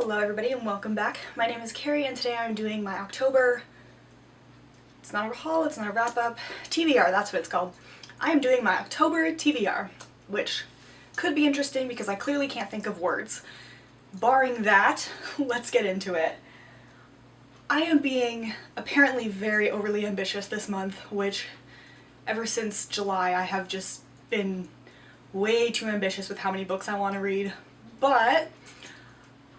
Hello everybody and welcome back. My name is Kari and today I'm doing my October, it's not a haul, it's not a wrap-up, TBR, that's what it's called. I am doing my October TBR, which could be interesting because I clearly can't think of words. Barring that, let's get into it. I am being apparently very overly ambitious this month, which ever since July I have just been way too ambitious with how many books I want to read, but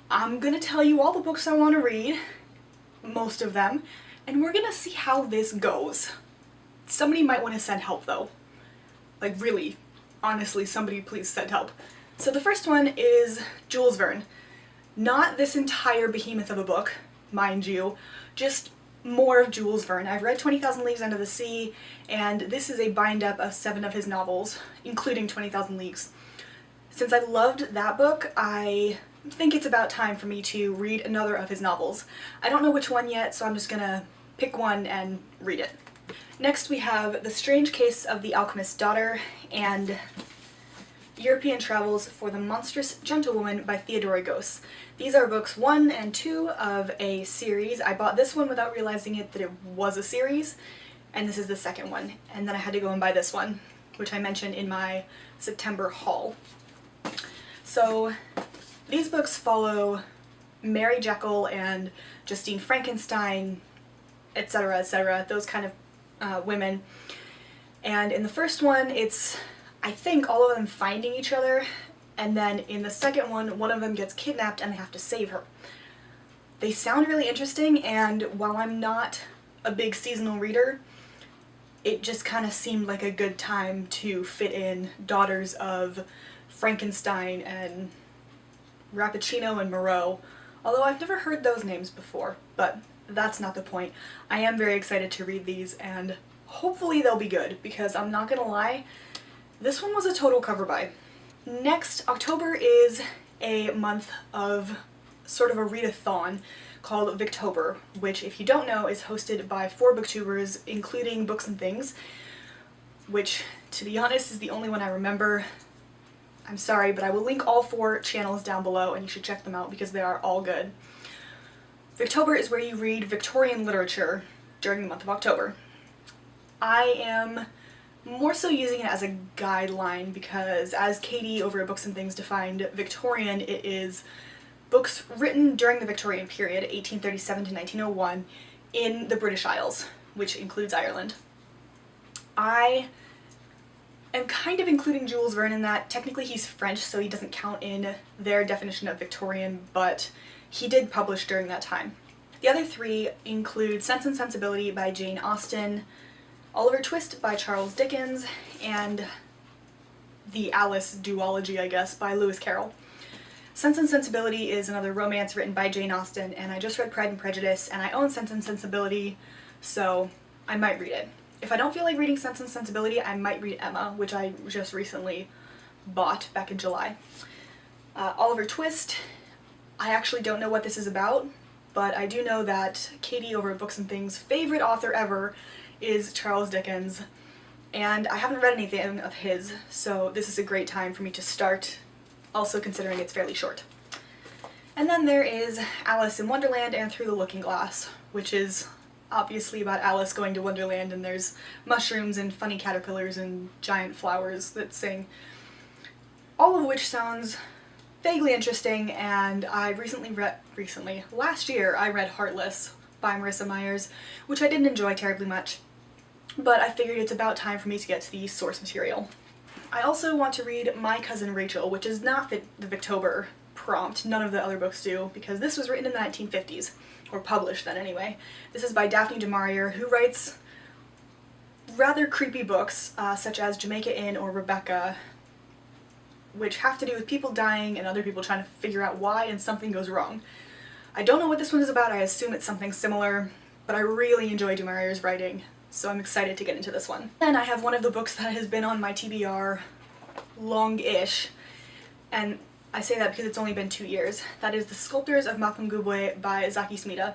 I'm gonna tell you all the books I want to read, most of them, and we're gonna see how this goes. Somebody might want to send help though. Like really, honestly, somebody please send help. So the first one is Jules Verne. Not this entire behemoth of a book, mind you, just more of Jules Verne. I've read 20,000 Leagues Under the Sea, and this is a bind-up of 7 of his novels, including 20,000 Leagues. Since I loved that book, I think it's about time for me to read another of his novels. I don't know which one yet, so I'm just gonna pick one and read it. Next we have The Strange Case of the Alchemist's Daughter and European Travels for the Monstrous Gentlewoman by Theodora Goss. These are books 1 and 2 of a series. I bought this one without realizing that it was a series, and this is the second one. And then I had to go and buy this one, which I mentioned in my September haul. So these books follow Mary Jekyll and Justine Frankenstein, etc., those kind of women. And in the first one, it's, I think, all of them finding each other, and then in the second one of them gets kidnapped and they have to save her. They sound really interesting, and while I'm not a big seasonal reader, it just kind of seemed like a good time to fit in daughters of Frankenstein and Rappuccino and Moreau, although I've never heard those names before, but that's not the point. I am very excited to read these, and hopefully they'll be good, because I'm not gonna lie, this one was a total cover buy. Next, October is a month of sort of a readathon called Victober, which, if you don't know, is hosted by 4 booktubers, including Booksandthings, which, to be honest, is the only one I remember. I'm sorry, but I will link all 4 channels down below and you should check them out because they are all good. Victober is where you read Victorian literature during the month of October. I am more so using it as a guideline because, as Katie over at Booksandthings defined Victorian, it is books written during the Victorian period, 1837 to 1901, in the British Isles, which includes Ireland. I am kind of including Jules Verne in that. Technically he's French, so he doesn't count in their definition of Victorian, but he did publish during that time. The other 3 include Sense and Sensibility by Jane Austen, Oliver Twist by Charles Dickens, and the Alice duology, I guess, by Lewis Carroll. Sense and Sensibility is another romance written by Jane Austen, and I just read Pride and Prejudice, and I own Sense and Sensibility, so I might read it. If I don't feel like reading Sense and Sensibility, I might read Emma, which I just recently bought back in July. Oliver Twist, I actually don't know what this is about, but I do know that Katie over at Booksandthings' favorite author ever is Charles Dickens, and I haven't read anything of his, so this is a great time for me to start, also considering it's fairly short. And then there is Alice in Wonderland and Through the Looking Glass, which is obviously about Alice going to Wonderland, and there's mushrooms and funny caterpillars and giant flowers that sing. All of which sounds vaguely interesting, and I last year I read Heartless by Marissa Myers, which I didn't enjoy terribly much, but I figured it's about time for me to get to the source material. I also want to read My Cousin Rachel, which is not the Victober prompt. None of the other books do, because this was written in the 1950s. Or published then anyway. This is by Daphne du Maurier, who writes rather creepy books, such as Jamaica Inn or Rebecca, which have to do with people dying and other people trying to figure out why and something goes wrong. I don't know what this one is about, I assume it's something similar, but I really enjoy du Maurier's writing, so I'm excited to get into this one. Then I have one of the books that has been on my TBR long-ish, and I say that because it's only been 2 years. That is The Sculptors of Mapungubwe by Zaki Smita.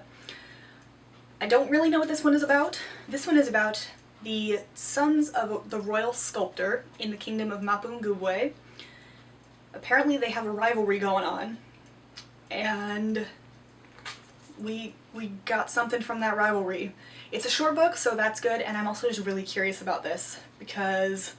I don't really know what this one is about. This one is about the sons of the royal sculptor in the kingdom of Mapungubwe. Apparently they have a rivalry going on, and we got something from that rivalry. It's a short book, so that's good, and I'm also just really curious about this because,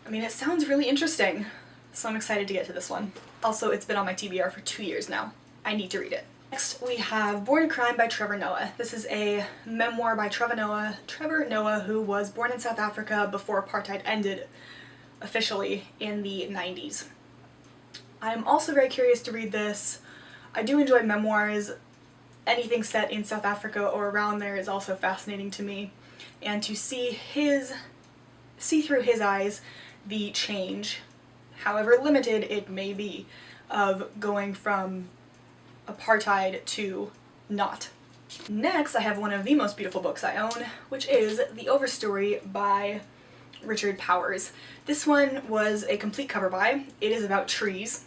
I mean, it sounds really interesting, so I'm excited to get to this one. Also, it's been on my TBR for 2 years now. I need to read it. Next, we have Born in Crime by Trevor Noah. This is a memoir by Trevor Noah, who was born in South Africa before apartheid ended officially in the 90s. I'm also very curious to read this. I do enjoy memoirs. Anything set in South Africa or around there is also fascinating to me. And to see through his eyes the change, however limited it may be, of going from apartheid to not. Next, I have one of the most beautiful books I own, which is The Overstory by Richard Powers. This one was a complete cover buy. It is about trees.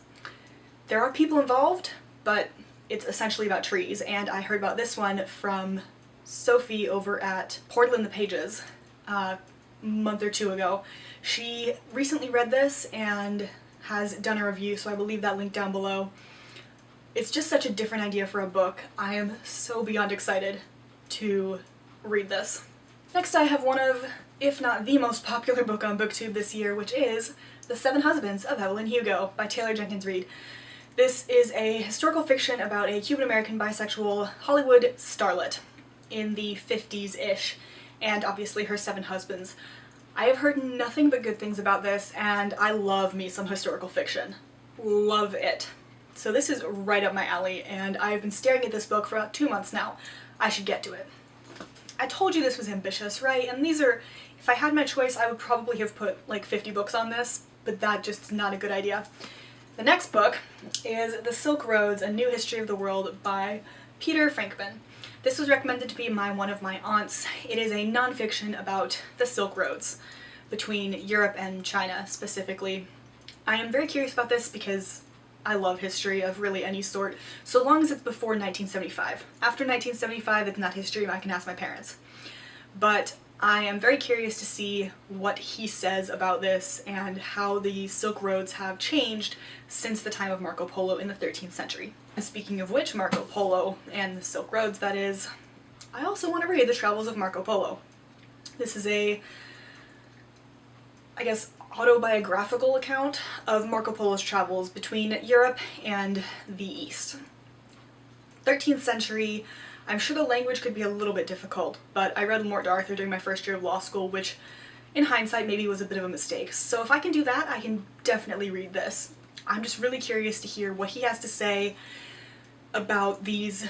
There are people involved, but it's essentially about trees, and I heard about this one from Sophie over at Portland the Pages a month or two ago. She recently read this and has done a review, so I will leave that link down below. It's just such a different idea for a book. I am so beyond excited to read this. Next, I have one of, if not the most popular book on BookTube this year, which is The 7 Husbands of Evelyn Hugo by Taylor Jenkins Reid. This is a historical fiction about a Cuban-American bisexual Hollywood starlet in the 50s-ish, and obviously her 7 husbands. I have heard nothing but good things about this, and I love me some historical fiction. Love it. So this is right up my alley, and I've been staring at this book for about 2 months now. I should get to it. I told you this was ambitious, right? And these are, if I had my choice, I would probably have put like 50 books on this, but that just is not a good idea. The next book is The Silk Roads, A New History of the World by Peter Frankman. This was recommended to be one of my aunts. It is a nonfiction about the Silk Roads between Europe and China specifically. I am very curious about this because I love history of really any sort, so long as it's before 1975. After 1975, it's not history, I can ask my parents. But I am very curious to see what he says about this and how the Silk Roads have changed since the time of Marco Polo in the 13th century. And speaking of which, Marco Polo and the Silk Roads, that is, I also want to read The Travels of Marco Polo. This is a, I guess, autobiographical account of Marco Polo's travels between Europe and the East. 13th century, I'm sure the language could be a little bit difficult, but I read Morte d'Arthur during my first year of law school, which in hindsight maybe was a bit of a mistake. So if I can do that, I can definitely read this. I'm just really curious to hear what he has to say about these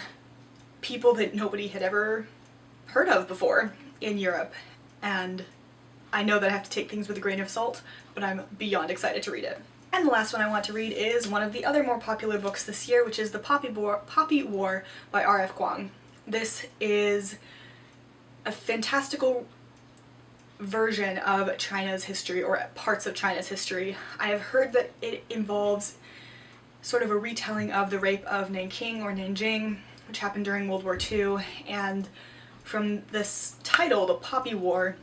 people that nobody had ever heard of before in Europe, and I know that I have to take things with a grain of salt, but I'm beyond excited to read it. And the last one I want to read is one of the other more popular books this year, which is The Poppy War by R.F. Kuang. This is a fantastical version of China's history, or parts of China's history. I have heard that it involves sort of a retelling of the rape of Nanking or Nanjing, which happened during World War II, and from this title, The Poppy War,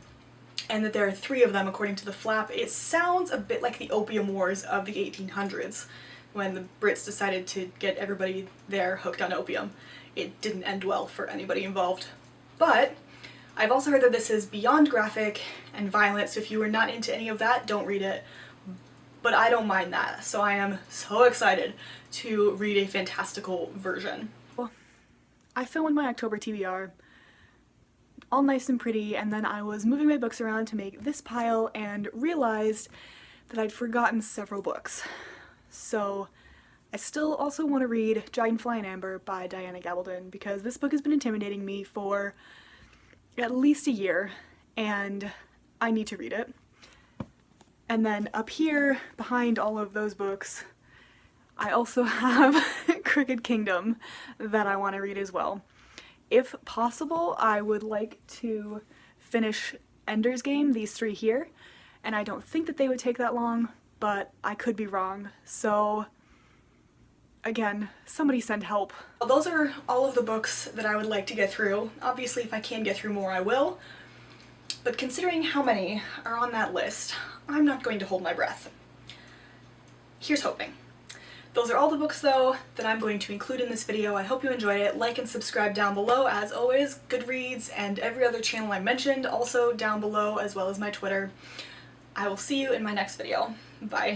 and that there are 3 of them according to the flap, it sounds a bit like the Opium Wars of the 1800s, when the Brits decided to get everybody there hooked on opium. It didn't end well for anybody involved. But I've also heard that this is beyond graphic and violent, so if you are not into any of that, don't read it. But I don't mind that, so I am so excited to read a fantastical version. Well, I filmed my October TBR all nice and pretty, and then I was moving my books around to make this pile and realized that I'd forgotten several books. So I still also want to read Dragonfly and Amber by Diana Gabaldon, because this book has been intimidating me for at least a year, and I need to read it. And then up here, behind all of those books, I also have Crooked Kingdom that I want to read as well. If possible, I would like to finish Ender's Game, these 3 here, and I don't think that they would take that long, but I could be wrong, so again, somebody send help. Well, those are all of the books that I would like to get through. Obviously, if I can get through more, I will, but considering how many are on that list, I'm not going to hold my breath. Here's hoping. Those are all the books, though, that I'm going to include in this video. I hope you enjoyed it. Like and subscribe down below. As always, Goodreads and every other channel I mentioned also down below, as well as my Twitter. I will see you in my next video. Bye.